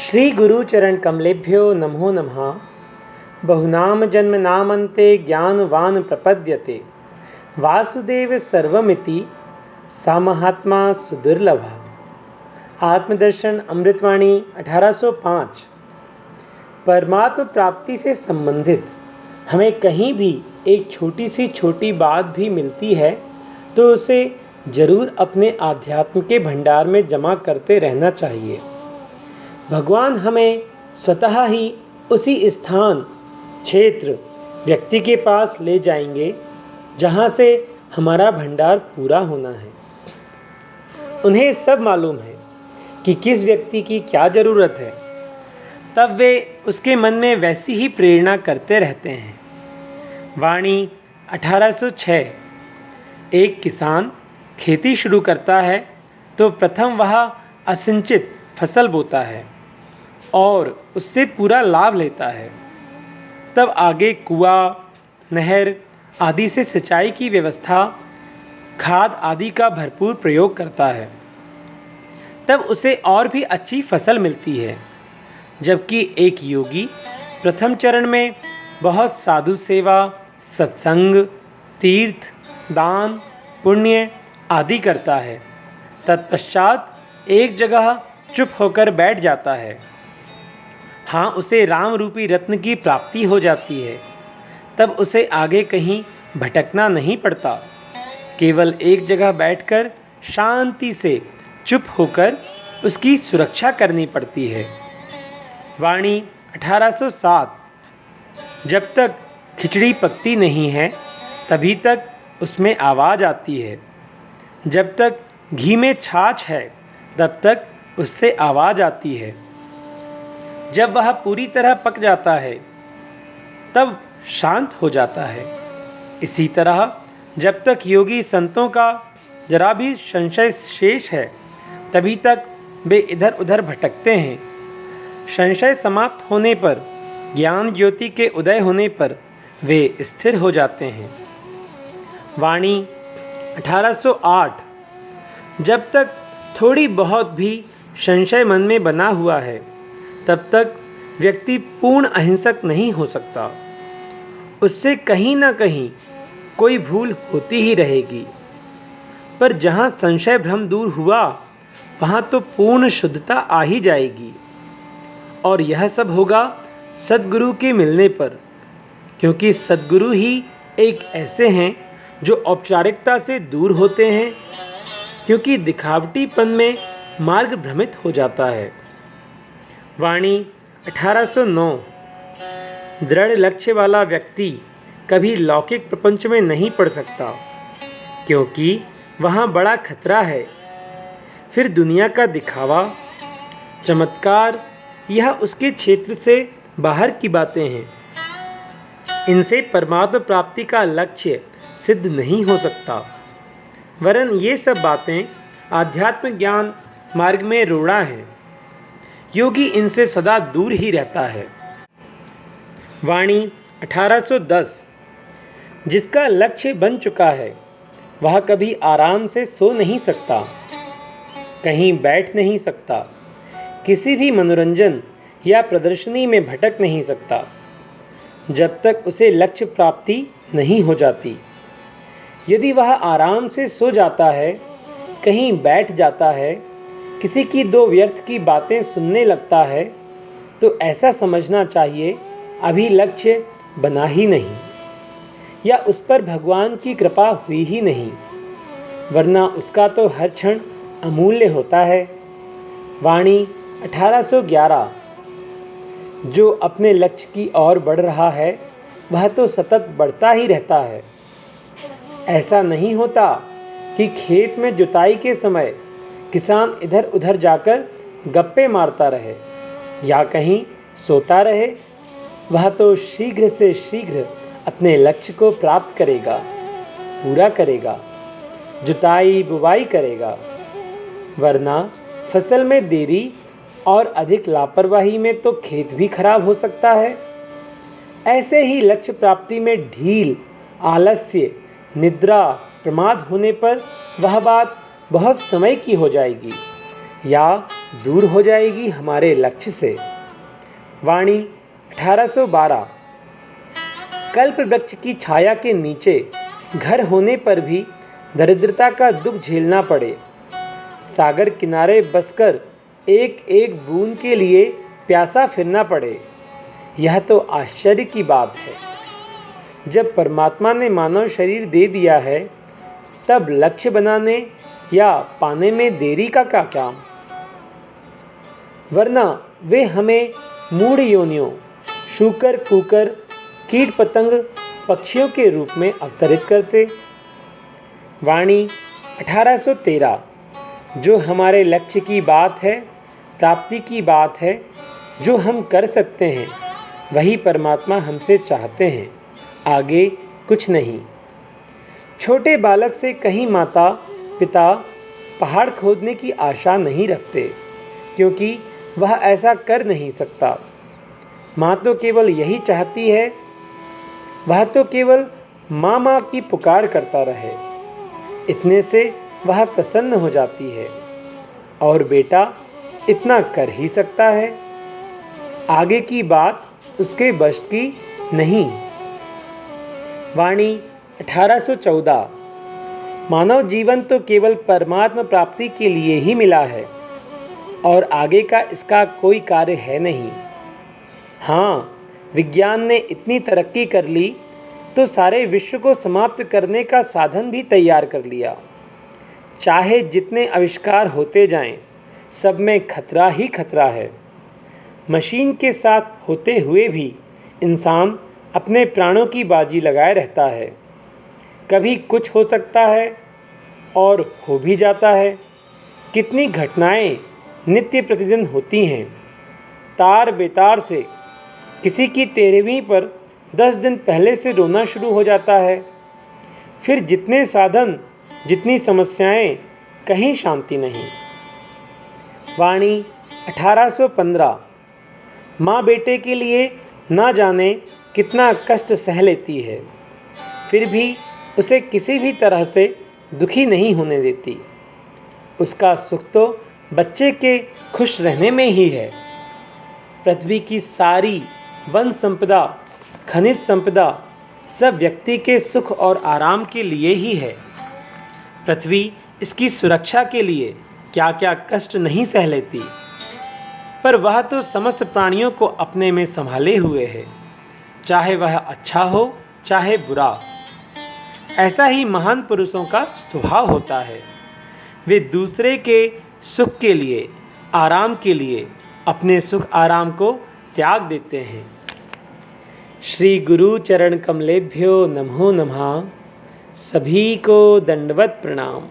श्री गुरुचरण कमलेभ्यो नमो नमः। बहुनाम जन्म नामन्ते ज्ञानवान प्रपद्यते वासुदेव सर्वमिति सा महात्मा सुदुर्लभा। आत्मदर्शन अमृतवाणी 1805। परमात्म प्राप्ति से संबंधित हमें कहीं भी एक छोटी सी छोटी बात भी मिलती है तो उसे जरूर अपने आध्यात्म के भंडार में जमा करते रहना चाहिए। भगवान हमें स्वतः ही उसी स्थान, क्षेत्र, व्यक्ति के पास ले जाएंगे जहाँ से हमारा भंडार पूरा होना है। उन्हें सब मालूम है कि किस व्यक्ति की क्या ज़रूरत है, तब वे उसके मन में वैसी ही प्रेरणा करते रहते हैं। वाणी 1806। एक किसान खेती शुरू करता है तो प्रथम वह असिंचित फसल बोता है और उससे पूरा लाभ लेता है। तब आगे कुआं, नहर आदि से सिंचाई की व्यवस्था, खाद आदि का भरपूर प्रयोग करता है। तब उसे और भी अच्छी फसल मिलती है। जबकि एक योगी प्रथम चरण में बहुत साधु सेवा, सत्संग, तीर्थ, दान, पुण्य आदि करता है। तत्पश्चात एक जगह चुप होकर बैठ जाता है। हाँ, उसे राम रूपी रत्न की प्राप्ति हो जाती है। तब उसे आगे कहीं भटकना नहीं पड़ता। केवल एक जगह बैठकर शांति से चुप होकर उसकी सुरक्षा करनी पड़ती है। वाणी 1807। जब तक खिचड़ी पकती नहीं है तभी तक उसमें आवाज़ आती है। जब तक घी में छाछ है तब तक उससे आवाज़ आती है। जब वह पूरी तरह पक जाता है तब शांत हो जाता है। इसी तरह जब तक योगी संतों का जरा भी संशय शेष है तभी तक वे इधर उधर भटकते हैं। संशय समाप्त होने पर, ज्ञान ज्योति के उदय होने पर वे स्थिर हो जाते हैं। वाणी 1808। जब तक थोड़ी बहुत भी संशय मन में बना हुआ है तब तक व्यक्ति पूर्ण अहिंसक नहीं हो सकता। उससे कहीं ना कहीं कोई भूल होती ही रहेगी। पर जहाँ संशय भ्रम दूर हुआ वहाँ तो पूर्ण शुद्धता आ ही जाएगी। और यह सब होगा सद्गुरु के मिलने पर, क्योंकि सद्गुरु ही एक ऐसे हैं जो औपचारिकता से दूर होते हैं, क्योंकि दिखावटीपन में मार्ग भ्रमित हो जाता है। वाणी 1809। दृढ़ लक्ष्य वाला व्यक्ति कभी लौकिक प्रपंच में नहीं पड़ सकता, क्योंकि वहाँ बड़ा खतरा है। फिर दुनिया का दिखावा, चमत्कार, यह उसके क्षेत्र से बाहर की बातें हैं। इनसे परमात्मा प्राप्ति का लक्ष्य सिद्ध नहीं हो सकता। वरन ये सब बातें आध्यात्म ज्ञान मार्ग में रोड़ा हैं। योगी इनसे सदा दूर ही रहता है। वाणी 1810। जिसका लक्ष्य बन चुका है वह कभी आराम से सो नहीं सकता, कहीं बैठ नहीं सकता, किसी भी मनोरंजन या प्रदर्शनी में भटक नहीं सकता जब तक उसे लक्ष्य प्राप्ति नहीं हो जाती। यदि वह आराम से सो जाता है, कहीं बैठ जाता है, किसी की दो व्यर्थ की बातें सुनने लगता है, तो ऐसा समझना चाहिए अभी लक्ष्य बना ही नहीं, या उस पर भगवान की कृपा हुई ही नहीं, वरना उसका तो हर क्षण अमूल्य होता है। वाणी 1811। जो अपने लक्ष्य की ओर बढ़ रहा है वह तो सतत बढ़ता ही रहता है। ऐसा नहीं होता कि खेत में जुताई के समय किसान इधर उधर जाकर गप्पे मारता रहे या कहीं सोता रहे। वह तो शीघ्र से शीघ्र अपने लक्ष्य को प्राप्त करेगा, पूरा करेगा, जुताई बुवाई करेगा। वरना फसल में देरी और अधिक लापरवाही में तो खेत भी खराब हो सकता है। ऐसे ही लक्ष्य प्राप्ति में ढील, आलस्य, निद्रा, प्रमाद होने पर वह बात बहुत समय की हो जाएगी या दूर हो जाएगी हमारे लक्ष्य से। वाणी 1812। कल्प वृक्ष की छाया के नीचे घर होने पर भी दरिद्रता का दुख झेलना पड़े, सागर किनारे बसकर एक एक बूंद के लिए प्यासा फिरना पड़े, यह तो आश्चर्य की बात है। जब परमात्मा ने मानव शरीर दे दिया है, तब लक्ष्य बनाने या पाने में देरी का क्या काम? वरना वे हमें मूढ़ योनियों, शूकर कूकर, कीट पतंग, पक्षियों के रूप में अवतरित करते। वाणी 1813। जो हमारे लक्ष्य की बात है, प्राप्ति की बात है, जो हम कर सकते हैं, वही परमात्मा हमसे चाहते हैं, आगे कुछ नहीं। छोटे बालक से कहीं माता पिता पहाड़ खोदने की आशा नहीं रखते, क्योंकि वह ऐसा कर नहीं सकता। माँ तो केवल यही चाहती है, वह तो केवल माँ माँ की पुकार करता रहे, इतने से वह प्रसन्न हो जाती है। और बेटा इतना कर ही सकता है, आगे की बात उसके बस की नहीं। वाणी 1814। मानव जीवन तो केवल परमात्मा प्राप्ति के लिए ही मिला है और आगे का इसका कोई कार्य है नहीं। हाँ, विज्ञान ने इतनी तरक्की कर ली तो सारे विश्व को समाप्त करने का साधन भी तैयार कर लिया। चाहे जितने आविष्कार होते जाएं, सब में खतरा ही खतरा है। मशीन के साथ होते हुए भी इंसान अपने प्राणों की बाजी लगाए रहता है। कभी कुछ हो सकता है और हो भी जाता है। कितनी घटनाएं नित्य प्रतिदिन होती हैं। तार बेतार से किसी की 13वीं पर 10 दिन पहले से रोना शुरू हो जाता है। फिर जितने साधन, जितनी समस्याएं, कहीं शांति नहीं। वाणी 1815। माँ बेटे के लिए ना जाने कितना कष्ट सह लेती है, फिर भी उसे किसी भी तरह से दुखी नहीं होने देती। उसका सुख तो बच्चे के खुश रहने में ही है। पृथ्वी की सारी वन संपदा, खनिज संपदा सब व्यक्ति के सुख और आराम के लिए ही है। पृथ्वी इसकी सुरक्षा के लिए क्या क्या कष्ट नहीं सह लेती, पर वह तो समस्त प्राणियों को अपने में संभाले हुए है, चाहे वह अच्छा हो चाहे बुरा। ऐसा ही महान पुरुषों का स्वभाव होता है। वे दूसरे के सुख के लिए, आराम के लिए अपने सुख आराम को त्याग देते हैं। श्री गुरु चरण कमलेभ्यो नमो नमः। सभी को दंडवत प्रणाम।